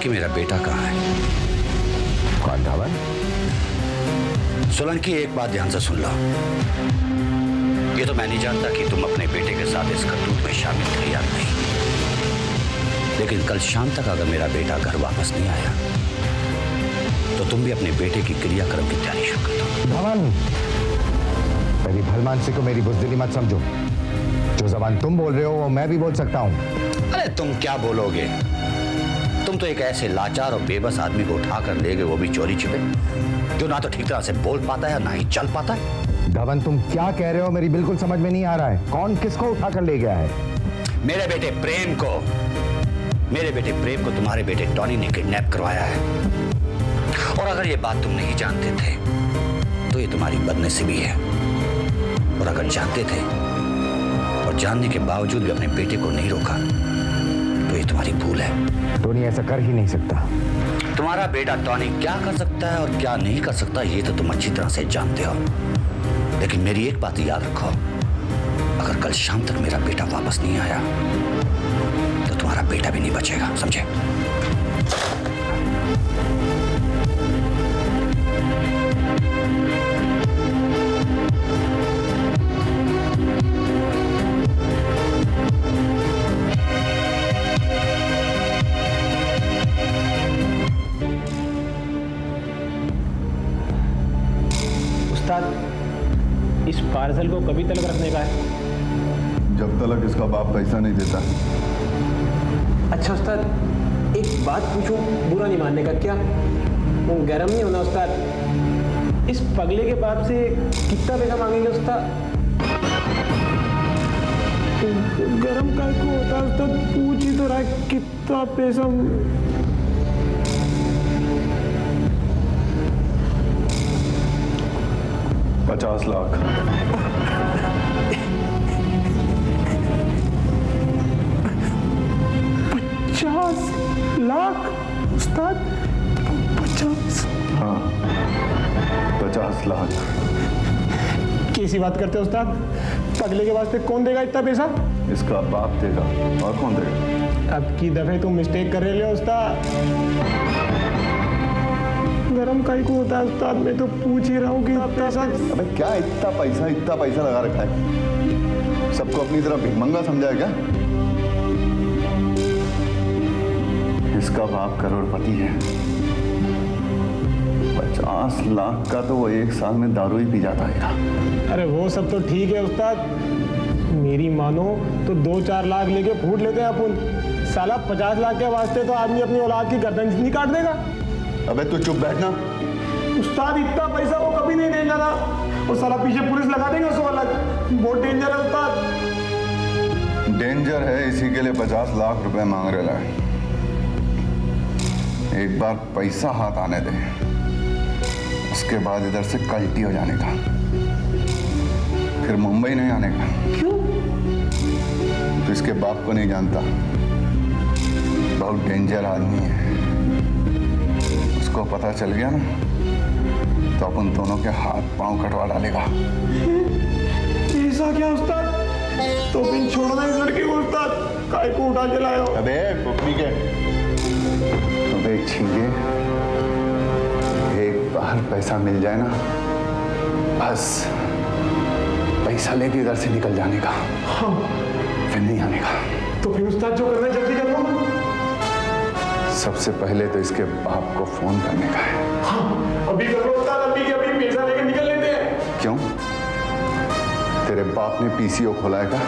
कि मेरा बेटा कहाँ है। कौन धवन? सोलंकी, एक बात ध्यान से सुन लो। ये तो मैं नहीं जानता कि तुम अपने बेटे के साथ इस करतूत में शामिल थे या नहीं, लेकिन कल शाम तक अगर मेरा बेटा घर वापस नहीं आया तो तुम भी अपने बेटे की क्रियाक्रम की तैयारी शुरू कर दो। धवन, मेरी भलमानसी को मेरी बुज़दिली मत समझो। जो जबान तुम बोल रहे हो वो मैं भी बोल सकता हूं। अरे तुम क्या बोलोगे? तुम तो एक ऐसे लाचार और बेबस आदमी को उठाकर ले गए, वो भी चोरी छिपे, जो ना तो ठीक तरह से बोल पाता है ना ही चल पाता है। धवन, तुम क्या कह रहे हो मेरी बिल्कुल समझ में नहीं आ रहा है। कौन किसको उठाकर ले गया है? मेरे बेटे प्रेम को तुम्हारे बेटे टॉनी ने किडनैप करवाया है। और अगर ये बात तुम नहीं जानते थे तो ये तुम्हारी बदनसीबी है, और अगर जानते थे और जानने के बावजूद भी अपने बेटे को नहीं रोका तो ये तुम्हारी भूल है। टोनी ऐसा कर ही नहीं सकता। तुम्हारा बेटा टॉनी क्या कर सकता है और क्या नहीं कर सकता ये तो तुम अच्छी तरह से जानते हो, लेकिन मेरी एक बात याद रखो, अगर कल शाम तक मेरा बेटा वापस नहीं आया तो तुम्हारा बेटा भी नहीं बचेगा, समझे? इस पार्सल को कभी तलक रखने का है? जब तक इसका बाप पैसा नहीं देता। अच्छा उस्ताद, एक बात पूछूं, बुरा नहीं मानने का क्या? गरम नहीं होना उस्ताद। इस पगले के बाप से कितना पैसा मांगेंगे उस्ताद? गरम का को होता उस्ताद, पूछ ही तो रहा कितना पैसा। 50 लाख। 50 लाख उस्ताद? 50? हाँ, 50 लाख। कैसी बात करते हो उस्ताद? पगले के वास्ते कौन देगा इतना पैसा? इसका बाप देगा, और कौन देगा? अब की दफे तुम मिस्टेक कर रहे हो उस्ताद। गरम काई को होता है उस्ताद, मैं तो पूछ ही रहा हूँ कि पैसा। अबे क्या इतना पैसा लगा रखा है? सबको अपनी तरफ भिखमंगा समझा है क्या? इसका बाप करोड़पति है। 50 लाख का तो वो एक साल में दारू ही पी जाता है। अरे वो सब तो ठीक है उस्ताद, मेरी मानो तो 2-4 लाख लेके फूट लेते हैं अपन। साला 50 लाख के वास्ते तो आदमी अपनी औलाद की गर्दन नहीं काट देगा। अबे तू चुप बैठना। उस्ताद इतना पैसा वो कभी नहीं देगा ना, वो साला पीछे पुलिस लगा देगा 100 लाख। बहुत डेंजर है उस्ताद। डेंजर है, इसी के लिए 50 लाख रुपए मांग रहा है। एक बार पैसा हाथ आने दे, उसके बाद इधर से कल्टी हो जाने का, फिर मुंबई नहीं आने का। क्यों? तो इसके बाप को नहीं जानता, बहुत डेंजर आदमी है। उसको पता चल गया ना तो अपन दोनों के हाथ पांव कटवा डालेगा। ऐसा क्या उस्ताद? तो फिर छोड़ना इस लड़के को उस्ताद, काय को उठा के लाए हो? अबे पुपनी के, अबे छींगे, एक बार पैसा मिल जाए ना, बस पैसा लेके इधर से निकल जाने का। हाँ। फिर नहीं आने का। तो फिर उस्ताद जो करना है जल्दी कर लो। सबसे पहले तो इसके बाप को फोन करने का है। हाँ, अभी करो उस्ताद, अभी के अभी पैसा लेके निकल लेते हैं। क्यों? तेरे बाप ने पीसीओ खोला है क्या,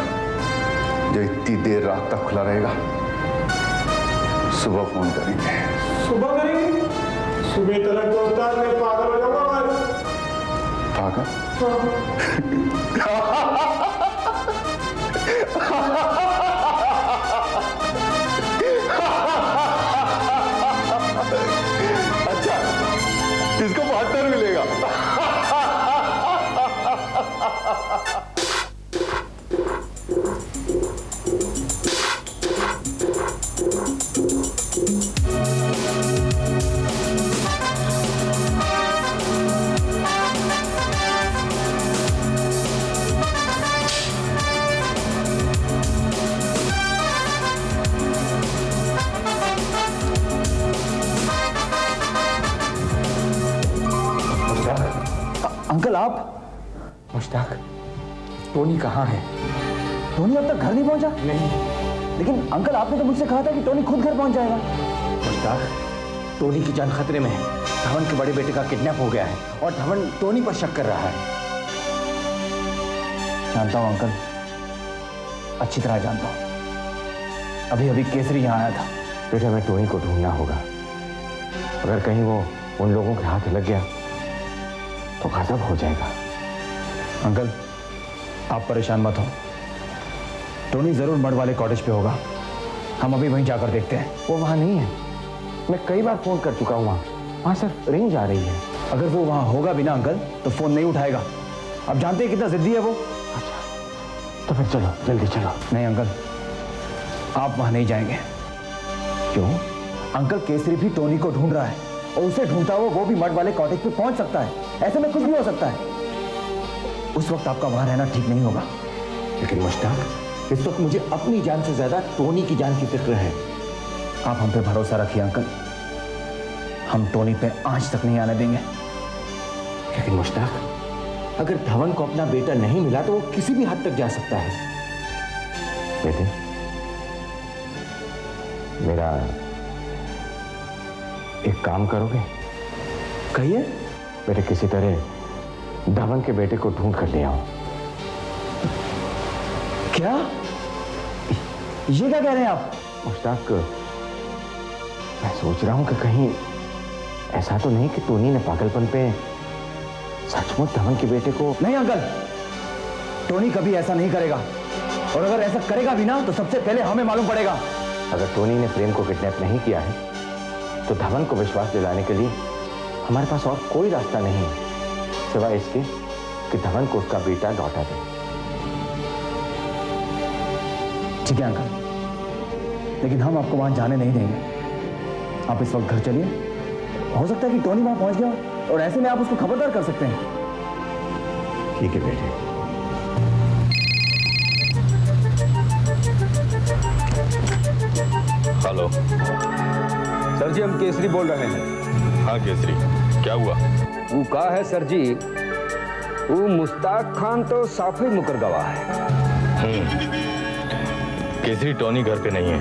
जो इतनी देर रात तक खुला रहेगा? सुबह फोन करेंगे। सुबह करेंगे? सुबह तक तो उस्ताद मैं पागल हो जाऊंगा। पागल? अच्छा, इसको 72 मिलेगा। अंकल आप? मुश्ताक, टोनी कहाँ है? टोनी अब तक घर नहीं पहुंचा? नहीं। लेकिन अंकल आपने तो मुझसे कहा था कि टोनी खुद घर पहुंच जाएगा। मुश्ताक, टोनी की जान खतरे में है। धवन के बड़े बेटे का किडनैप हो गया है और धवन टोनी पर शक कर रहा है। जानता हूं अंकल, अच्छी तरह जानता हूं। अभी अभी केसरी यहां आया था। बेटा, मैं टोनी को ढूंढना होगा। अगर कहीं वो उन लोगों के हाथ लग गया तो गजब हो जाएगा। अंकल, आप परेशान मत हो। टोनी जरूर मड वाले कॉटेज पे होगा। हम अभी वहीं जाकर देखते हैं। वो वहां नहीं है। मैं कई बार फोन कर चुका हूं। वहां सिर्फ रिंग जा रही है। अगर वो वहां होगा भी ना अंकल, तो फोन नहीं उठाएगा। आप जानते हैं कितना जिद्दी है वो। अच्छा, तो फिर चलो, जल्दी चलो। नहीं अंकल, आप वहां नहीं जाएंगे। क्यों? अंकल, केसरी भी टोनी को ढूंढ रहा है और उसे ढूंढता हुआ वो भी मड वाले कॉटेज पे पहुंच सकता है। ऐसे में कुछ भी हो सकता है। उस वक्त आपका वहां रहना ठीक नहीं होगा। लेकिन मुश्ताक, इस वक्त मुझे अपनी जान से ज्यादा टोनी की जान की फिक्र है। आप हम पे भरोसा रखिए अंकल। हम टोनी पे आंच तक नहीं आने देंगे। लेकिन मुश्ताक, अगर धवन को अपना बेटा नहीं मिला तो वो किसी भी हद तक जा सकता है। बेटे, मेरा एक काम करोगे? कहिए। बेटे, किसी तरह धवन के बेटे को ढूंढ कर ले आओ। क्या? ये क्या कह रहे हैं आप? मुश्ताक, मैं सोच रहा हूं कि कहीं ऐसा तो नहीं कि टोनी ने पागलपन पे सचमुच धवन के बेटे को। नहीं अंकल, टोनी कभी ऐसा नहीं करेगा। और अगर ऐसा करेगा भी ना, तो सबसे पहले हमें मालूम पड़ेगा। अगर टोनी ने प्रेम को किडनैप नहीं किया है तो धवन को विश्वास दिलाने के लिए हमारे पास और कोई रास्ता नहीं है सिवाय इसके कि धवन को उसका बेटा लौटा दे। ठीक है अंकल, लेकिन हम आपको वहां जाने नहीं देंगे। आप इस वक्त घर चलिए। हो सकता है कि टोनी वहां पहुंच गया और ऐसे में आप उसको खबरदार कर सकते हैं। ठीक है बेटे। हेलो सर जी, हम केसरी बोल रहे हैं। हाँ केसरी, क्या हुआ? वो का है सर जी, वो मुश्ताक खान तो साफ ही मुकर गवाह है। केसरी, टोनी घर पे नहीं है।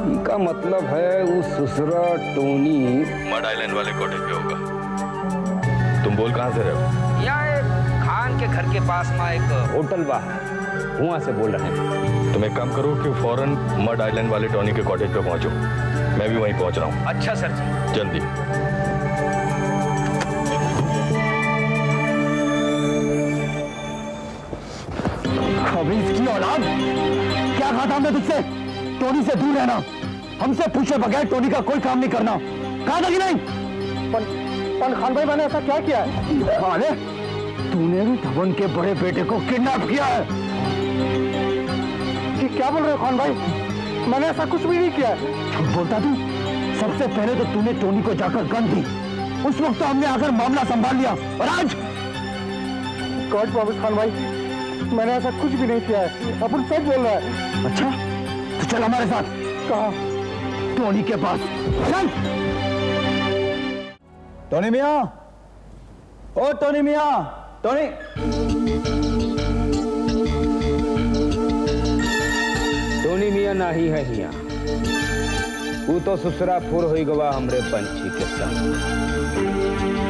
इनका मतलब है वो ससुरा टोनी मड आइलैंड वाले कॉटेज पे होगा। तुम बोल कहाँ से रहे हो? यहाँ एक खान के घर के पास में एक होटल बा, वहां से बोल रहे हैं। तुम एक काम करो कि फौरन मड आइलैंड वाले टोनी के कॉटेज पे पहुंचो। मैं भी वहीं पहुंच रहा हूँ। अच्छा सर जी। जल्दी। खबीज की औलाद, क्या कहा था हमने तुझसे? टोनी से दूर रहना, हमसे पूछे बगैर टोनी का कोई काम नहीं करना। कहा था कि नहीं? पर खान भाई, मैंने ऐसा क्या किया है? अरे तूने भी धवन के बड़े बेटे को किडनैप किया है। कि क्या बोल रहे हो खान भाई? मैंने ऐसा कुछ भी नहीं किया है। झूठ बोलता तू। सबसे पहले तो तूने टोनी को जाकर गन दी। उस वक्त तो हमने आकर मामला संभाल लिया, और आज? गॉड प्रॉमिस खान भाई, मैंने ऐसा कुछ भी नहीं किया है। अपन सच बोल रहा है। अच्छा, तो चल हमारे साथ। कहाँ? टोनी के पास चल। टोनी मियां, ओ टोनी मियां, टोनी। टोनी मियां नहीं है हिया। वो तो ससुरा फुर हो गवा हमरे पंछी के संग।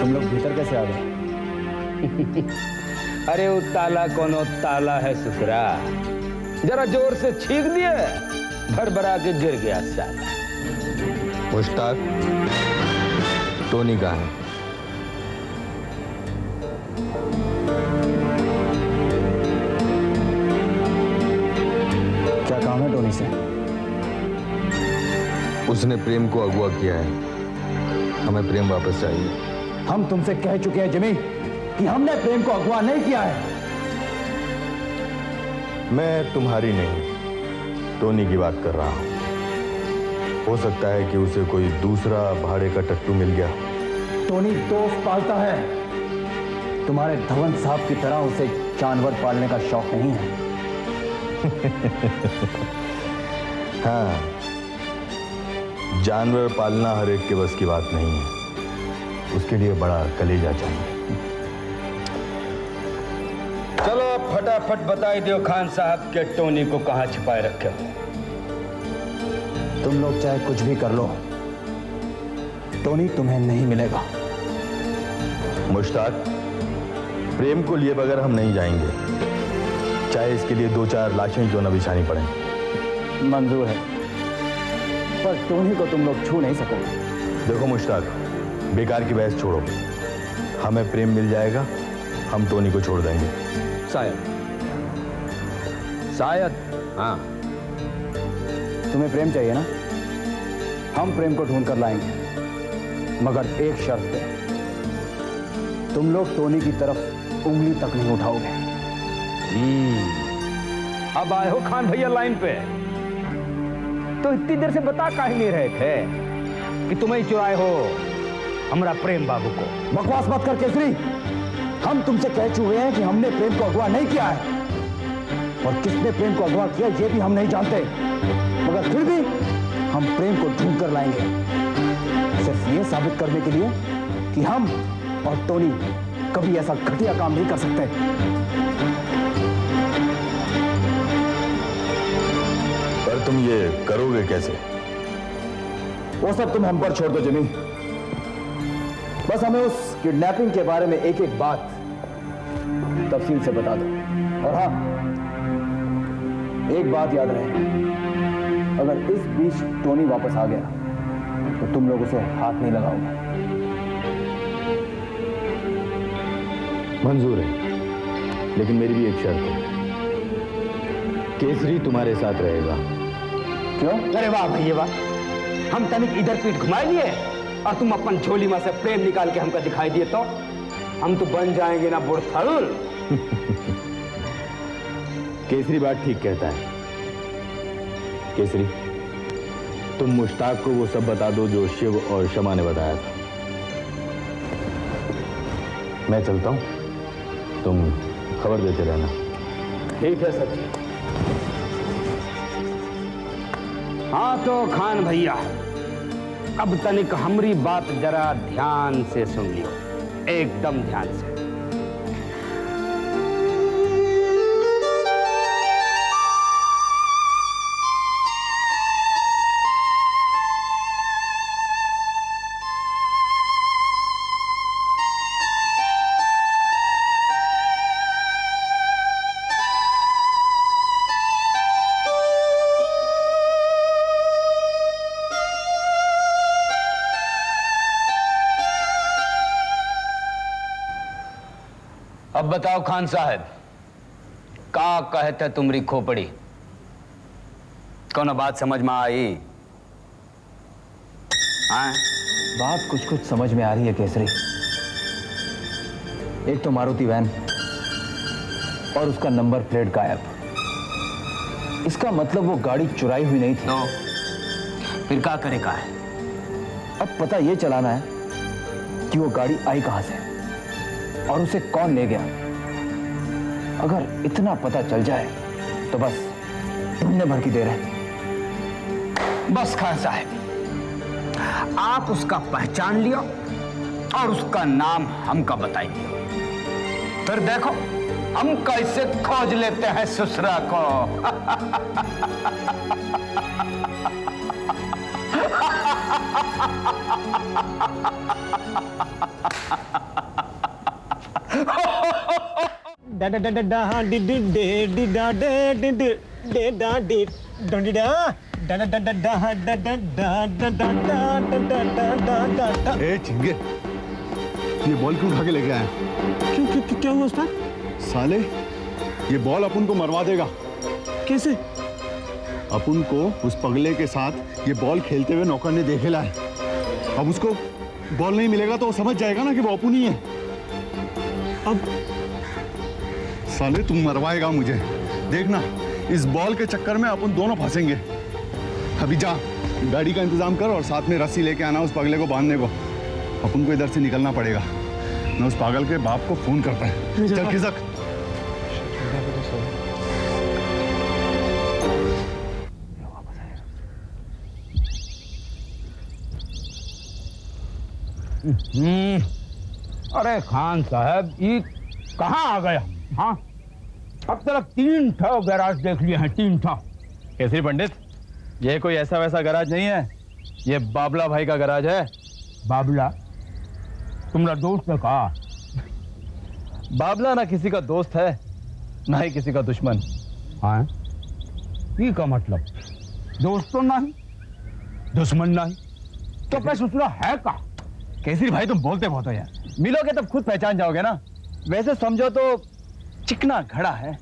तुम लोग भीतर कैसे आ गए? अरे वो ताला कोनो ताला है ससुरा, जरा जोर से छींक दिए, भरभरा के गिर गया साला। मुश्ताक, टोनी कहाँ है? क्या काम है टोनी से? उसने प्रेम को अगवा किया है। हमें प्रेम वापस चाहिए। हम तुमसे कह चुके हैं जिमी कि हमने प्रेम को अगवा नहीं किया है। मैं तुम्हारी नहीं, टोनी की बात कर रहा हूं। हो सकता है कि उसे कोई दूसरा भाड़े का टट्टू मिल गया। टोनी दोस्त पालता है। तुम्हारे धवन साहब की तरह उसे जानवर पालने का शौक नहीं है। हाँ, जानवर पालना हर एक के बस की बात नहीं है। उसके लिए बड़ा कलेजा चाहिए। चलो अब फटाफट बताई दो खान साहब के टोनी को कहां छिपाए रखे हो। तुम लोग चाहे कुछ भी कर लो, टोनी तुम्हें नहीं मिलेगा। मुश्ताक, प्रेम को लिए बगैर हम नहीं जाएंगे, चाहे इसके लिए 2-4 लाशें क्यों न बिछानी पड़े। मंजूर है, पर टोनी को तुम लोग छू नहीं सकोगे। देखो मुश्ताक, बेकार की बहस छोड़ो, हमें प्रेम मिल जाएगा, हम टोनी को छोड़ देंगे। शायद हाँ। तुम्हें प्रेम चाहिए ना? हम प्रेम को ढूंढ कर लाएंगे, मगर एक शर्त पे, तुम लोग टोनी की तरफ उंगली तक नहीं उठाओगे। अब आए हो खान भैया लाइन पे, तो इतनी देर से बता काहे नहीं रहे थे कि तुम्हें चुराए हो हमारा प्रेम बाबू को? बकवास मत कर केसरी, हम तुमसे कह चुके हैं कि हमने प्रेम को अगवा नहीं किया है, और किसने प्रेम को अगवा किया ये भी हम नहीं जानते, मगर फिर भी हम प्रेम को ढूंढ कर लाएंगे, सिर्फ ये साबित करने के लिए कि हम और टोनी कभी ऐसा घटिया काम नहीं कर सकते। पर तुम ये करोगे कैसे? वो सब तुम हम पर छोड़ दो जिमी, बस हमें उस किडनैपिंग के बारे में एक एक बात तफसील से बता दो। और हाँ, एक बात याद रहे, अगर इस बीच टोनी वापस आ गया तो तुम लोग उसे हाथ नहीं लगाओगे। मंजूर है, लेकिन मेरी भी एक शर्त है, केसरी तुम्हारे साथ रहेगा। क्यों? अरे वाह भैया वाह, हम तनिक इधर पीठ घुमाए लिए और तुम अपन झोली में से प्रेम निकाल के हमको दिखाई दिए तो हम तो बन जाएंगे ना बुढ़थल। केसरी बात ठीक कहता है। केसरी, तुम मुश्ताक को वो सब बता दो जो शिव और शमा ने बताया था। मैं चलता हूं, तुम खबर देते रहना। ठीक है सर। हाँ तो खान भैया, अब तनिक हमारी बात जरा ध्यान से सुन लियो, एकदम ध्यान से। अब बताओ खान साहब, का कहते तुमरी खोपड़ी? कौन बात समझ में आई? हाँ? बात कुछ कुछ समझ में आ रही है केसरी। एक तो मारुति वैन और उसका नंबर प्लेट गायब, इसका मतलब वो गाड़ी चुराई हुई नहीं थी। तो फिर क्या करेगा? अब पता ये चलाना है कि वो गाड़ी आई कहां से और उसे कौन ले गया। अगर इतना पता चल जाए तो बस ढूंढने भर की देर है। बस खान साहब, आप उसका पहचान लियो और उसका नाम हमका बताई दियो, फिर देखो हम कैसे खोज लेते हैं ससुरा को। ए चिंगे, ये बॉल क्यों उठा के लेके आए? क्या हुआ उस्ताद? साले, ये बॉल अपन को मरवा देगा। कैसे? अपन को उस पगले के साथ ये बॉल खेलते हुए नौकर ने देखेला है। अब उसको बॉल नहीं मिलेगा तो वो समझ जाएगा ना कि वो अपन ही है। अब साले तुम मरवाएगा मुझे, देखना इस बॉल के चक्कर में अपन दोनों फंसेंगे। अभी जा गाड़ी का इंतजाम कर और साथ में रस्सी लेके आना उस पगले को बांधने को। अपन को इधर से निकलना पड़ेगा, मैं उस पागल के बाप को फोन करता है। चल खिसक। अरे खान साहब, ये कहाँ आ गया? हाँ, अब तक 3 ठो गैराज देख लिए हैं, 3 ठो। केसरी पंडित, ये कोई ऐसा वैसा गराज नहीं है, ये बाबला भाई का गराज है। बाबला तुम्हारा दोस्त है का? बाबला ना किसी का दोस्त है ना ही किसी का दुश्मन। हाँ, ये का मतलब दोस्त तो नहीं, दुश्मन नहीं, तो क्या ससुरा है का? केसरी भाई तुम बोलते बहुत हो यार, मिलोगे तब खुद पहचान जाओगे ना। वैसे समझो तो चिकना घड़ा है।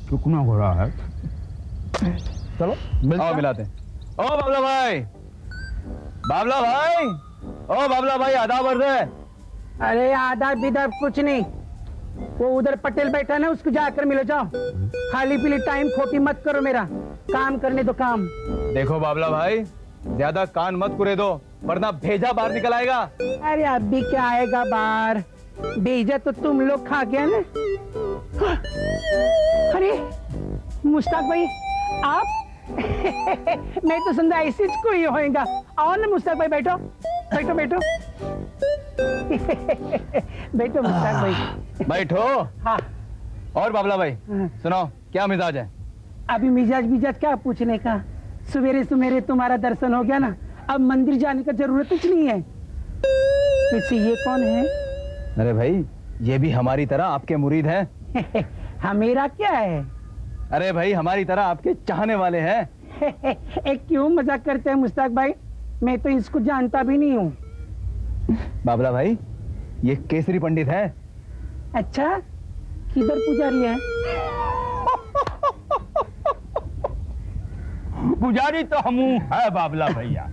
कितना घोड़ा है? चलो आओ मिलाते हैं। ओ बाबला भाई, बाबला भाई, ओ बाबला भाई, आधा वर्द है। अरे आधा बिधा कुछ नहीं, वो उधर पटेल बैठा है ना, उसको जाकर मिलो जाओ। खाली पीली टाइम खोटी मत करो, मेरा काम करने दो काम। देखो बाबला भाई, ज्यादा कान मत कुरे दो वरना भेजा बाहर निकल आएगा। अरे अभी क्या आएगा बाहर, भेजा तो तुम लोग खा गया ना। अरे मुश्ताक भाई आप मैं तो समझा ऐसे कोई होएगा। आओ ना मुश्ताक भाई, बैठो बैठो बैठो बैठो मुश्ताक भाई बैठो। हाँ। और बाबला भाई सुनाओ, क्या मिजाज है? अभी मिजाज मिजाज क्या पूछने का, सवेरे सवेरे तुम्हारा दर्शन हो गया ना, अब मंदिर जाने का जरूरत कुछ नहीं है। वैसे ये कौन है? अरे भाई, ये भी हमारी तरह आपके मुरीद हैं। हमेरा क्या है? अरे भाई, हमारी तरह आपके चाहने वाले हैं। एक क्यों मजाक करते हैं मुश्ताक भाई, मैं तो इसको जानता भी नहीं हूँ। बाबला भाई, ये केसरी पंडित है। अच्छा, किधर पुजारी है? पुजारी तो हम है बाबला भैया।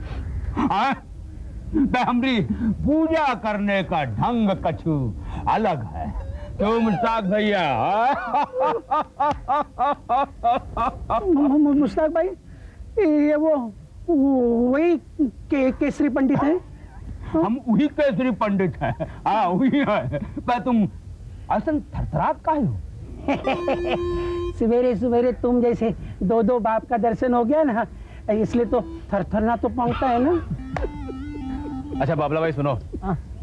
हाँ? तो हमारी पूजा करने का ढंग कछु अलग है, क्यों मुश्ताक भैया? मुश्ताक भाई, ये वो वही केसरी पंडित है। हम वही केसरी पंडित हैं। हाँ वही है। पर तुम असल थरथरात काहे हो? सवेरे सवेरे तुम जैसे दो दो बाप का दर्शन हो गया ना, इसलिए तो थरथरना तो पहुंचता है ना। अच्छा बाबला भाई सुनो,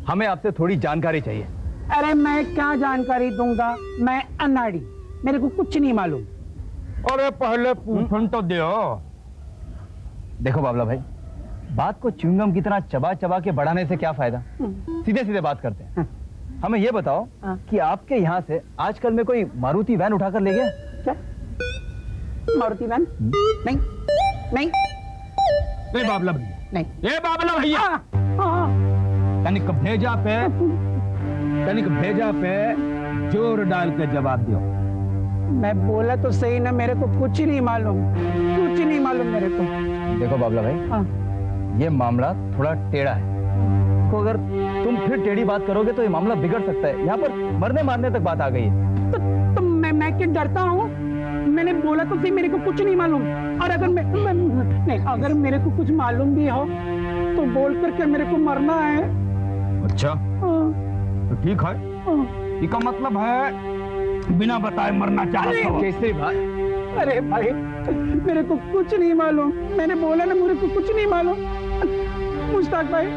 हमें आपसे थोड़ी जानकारी चाहिए। अरे मैं क्या जानकारी दूंगा, मैं अनाड़ी, मेरे को कुछ नहीं मालूम। अरे पहले पूछन तो दो। देखो बाबला भाई, बात को च्युइंगम की तरह चबा चबा के बढ़ाने से क्या फायदा, सीधे सीधे बात करते हैं। हमें ये बताओ कि आपके यहाँ से आजकल में कोई मारुति वैन उठाकर ले गया? क्या मारुति वैन? नहीं नहीं ए बाबला भैया, नहीं। ए बाबला भैया, तनिक भेजा पे जोर डाल के जवाब दियो। मैं बोला तो सही ना, मेरे को कुछ नहीं मालूम, कुछ नहीं मालूम मेरे को। देखो बाबला भाई, हाँ। ये मामला थोड़ा टेढ़ा है, तो अगर तुम फिर टेढ़ी बात करोगे तो ये मामला बिगड़ सकता है। यहाँ पर मरने मारने तक बात आ गई है। तो मैं क्यों डरता हूँ? मैंने बोला तो सही, मेरे को कुछ नहीं मालूम। और अगर नहीं, अगर मेरे को कुछ मालूम भी हो तो बोल करके मेरे को मरना है। अच्छा तो ठीक है, इसका मतलब है बिना बताए मरना चाहते हो? केसरी भाई, अरे भाई, मेरे को कुछ नहीं मालूम, मैंने बोला ना मेरे को कुछ नहीं मालूम। मुश्ताक भाई,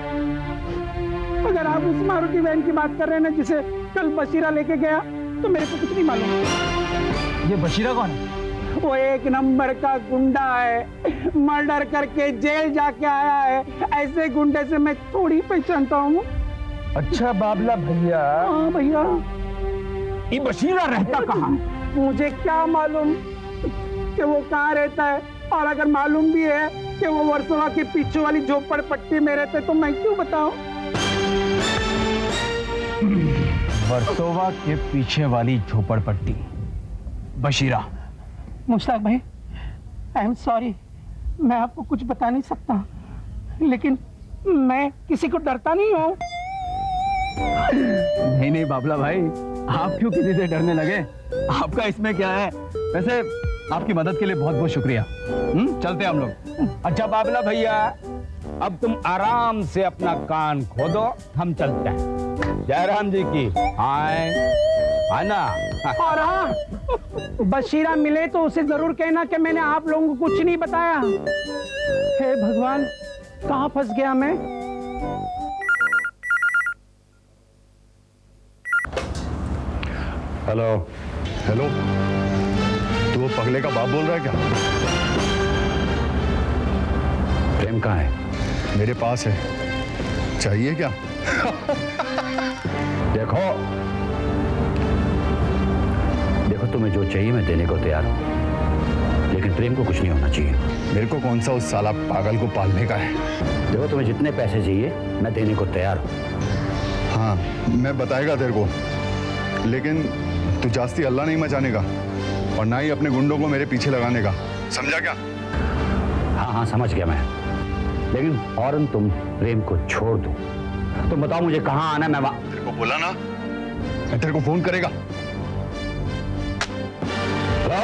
अगर आप उस मारुति वैन की बात कर रहे हैं ना जिसे कल बशीरा लेके गया, तो मेरे को कुछ नहीं मालूम। ये बशीरा कौन है? वो एक नंबर का गुंडा है, मर्डर करके जेल जाके आया है। ऐसे गुंडे से मैं थोड़ी पहचानता हूँ। अच्छा बाबला भैया, हाँ भैया। ये बशीरा रहता कहाँ? मुझे क्या मालूम कि वो कहाँ रहता है, और अगर मालूम भी है कि वो वर्सोवा के पीछे वाली झोपड़पट्टी में रहते तो मैं क्यों बताऊं? वर्सोवा के पीछे वाली झोपड़पट्टी, बशीरा। मुश्ताक भाई, आई एम सॉरी, मैं आपको कुछ बता नहीं सकता, लेकिन मैं किसी को डरता नहीं हूँ। नहीं नहीं बाबला भाई, आप क्यों किसी से डरने लगे? आपका इसमें क्या है? वैसे आपकी मदद के लिए बहुत बहुत शुक्रिया। चलते हैं हम लोग। अच्छा बाबला भैया, अब तुम आराम से अपना कान खोदो, हम चलते हैं। जयराम जी की हाय आना। और हाँ, बशीरा मिले तो उसे जरूर कहना कि मैंने आप लोगों को कुछ नहीं बताया। हे भगवान, कहाँ फंस गया मैं? हेलो। हेलो, तू वो पगले का बाप बोल रहा है क्या? प्रेम कहाँ है? मेरे पास है, चाहिए क्या? देखो देखो, तुम्हें जो चाहिए मैं देने को तैयार हूं, लेकिन प्रेम को कुछ नहीं होना चाहिए। मेरे को कौन सा उस साला पागल को पालने का है? देखो, तुम्हें जितने पैसे चाहिए मैं देने को तैयार हूं। हाँ, मैं बताएगा तेरे को, लेकिन तू जास्ती अल्लाह नहीं मचाने का और ना ही अपने गुंडों को मेरे पीछे लगाने का, समझा क्या? हाँ हाँ, समझ गया मैं, लेकिन फौरन तुम प्रेम को छोड़ दो। तुम बताओ मुझे कहाँ आना है, मैं वहां। तेरे को बोला ना, मैं तेरे को फोन करेगा। हेलो,